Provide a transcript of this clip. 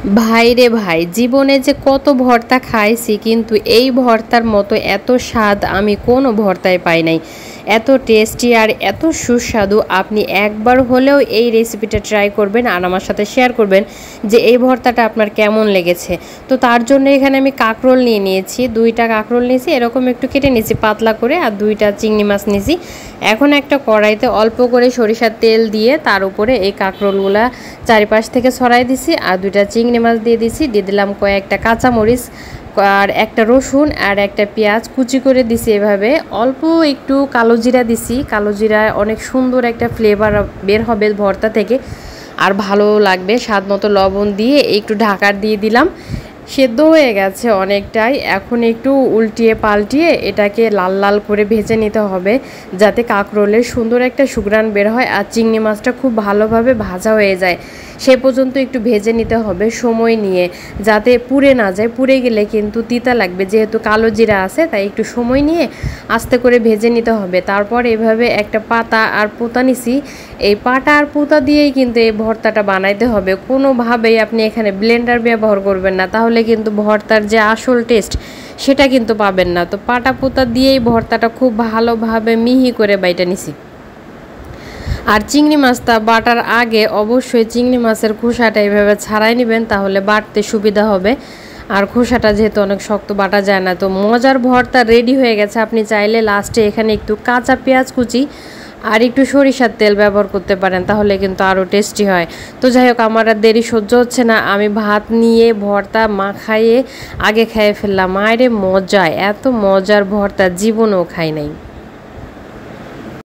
ভাই রে ভাই, জীবনে যে কত ভর্তা খাইছি কিন্তু এই ভর্তার মতো এত স্বাদ আমি কোনো ভর্তায় পাই নাই। এত টেস্টি আর এত সুস্বাদু। আপনি একবার হলেও এই রেসিপিটা ট্রাই করবেন আর আমার সাথে শেয়ার করবেন যে এই ভর্তাটা আপনার কেমন লেগেছে। তো তার জন্য এখানে আমি কাঁকরোল নিয়ে নিয়েছি, 2টা কাঁকরোল নিয়েছি, এরকম একটু কেটে নিয়েছি পাতলা করে, আর 2টা চিংড়ি মাছ নিয়েছি। এখন একটা কড়াইতে অল্প করে সরিষার তেল দিয়ে তার উপরে এই কাঁকরোলগুলা চারিপাশ থেকে ছড়াই দিছি, আর 2টা চিংড়ি মাছ দিয়ে দিছি, দিয়ে দিলাম কয়েকটা কাঁচামরিচ আর একটা রসুন আর একটা পেঁয়াজ কুচি করে দিছি। এভাবে অল্প একটু কালো জিরা দিছি, কালো জিরা অনেক সুন্দর একটা ফ্লেভার বের হবে ভর্তা থেকে আর ভালো লাগবে। স্বাদ মতো লবণ দিয়ে একটু ঢাকার দিয়ে দিলাম। সেদ্ধ হয়ে গেছে অনেকটাই, এখন একটু উল্টিয়ে পাল্টিয়ে এটাকে লাল লাল করে ভেজে নিতে হবে যাতে কাঁকরোলের সুন্দর একটা সুঘ্রাণ বের হয় আর চিংড়ি মাছটা খুব ভালোভাবে ভাজা হয়ে যায়। সে পর্যন্ত একটু ভেজে নিতে হবে সময় নিয়ে, যাতে পুড়ে না যায়। পুড়ে গেলে কিন্তু তিতা লাগবে, যেহেতু কালো জিরা আছে তাই একটু সময় নিয়ে আস্তে করে ভেজে নিতে হবে। তারপর এভাবে একটা পাতা আর পোঁতা নিছি, এই পাটা আর পোঁতা দিয়েই কিন্তু এই ভর্তাটা বানাইতে হবে। কোনোভাবেই আপনি এখানে ব্লেন্ডার ব্যবহার করবেন না, তাহলে কিন্তু ভর্তার যে আসল টেস্ট সেটা কিন্তু পাবেন না। তো পাটা পোঁতা দিয়েই ভর্তাটা খুব ভালোভাবে মিহি করে বাইটা নিছি। আর চিংড়ি মাছটা বাটার আগে অবশ্যই চিংড়ি মাছের খোসাটা এইভাবে ছাড়াই নেবেন, তাহলে বাটতে সুবিধা হবে। আর খোসাটা যেহেতু অনেক শক্ত বাটা যায় না। তো মজার ভর্তা রেডি হয়ে গেছে। আপনি চাইলে লাস্টে এখানে একটু কাঁচা পেঁয়াজ কুচি আর একটু সরিষার তেল ব্যবহার করতে পারেন, তাহলে কিন্তু আরও টেস্টি হয়। তো যাই হোক, আমার আর দেরি সহ্য হচ্ছে না, আমি ভাত নিয়ে ভর্তা মাখাইয়ে আগে খেয়ে ফেললাম। মায়েরে মজা, এত মজার ভর্তা জীবনেও খাই নাই।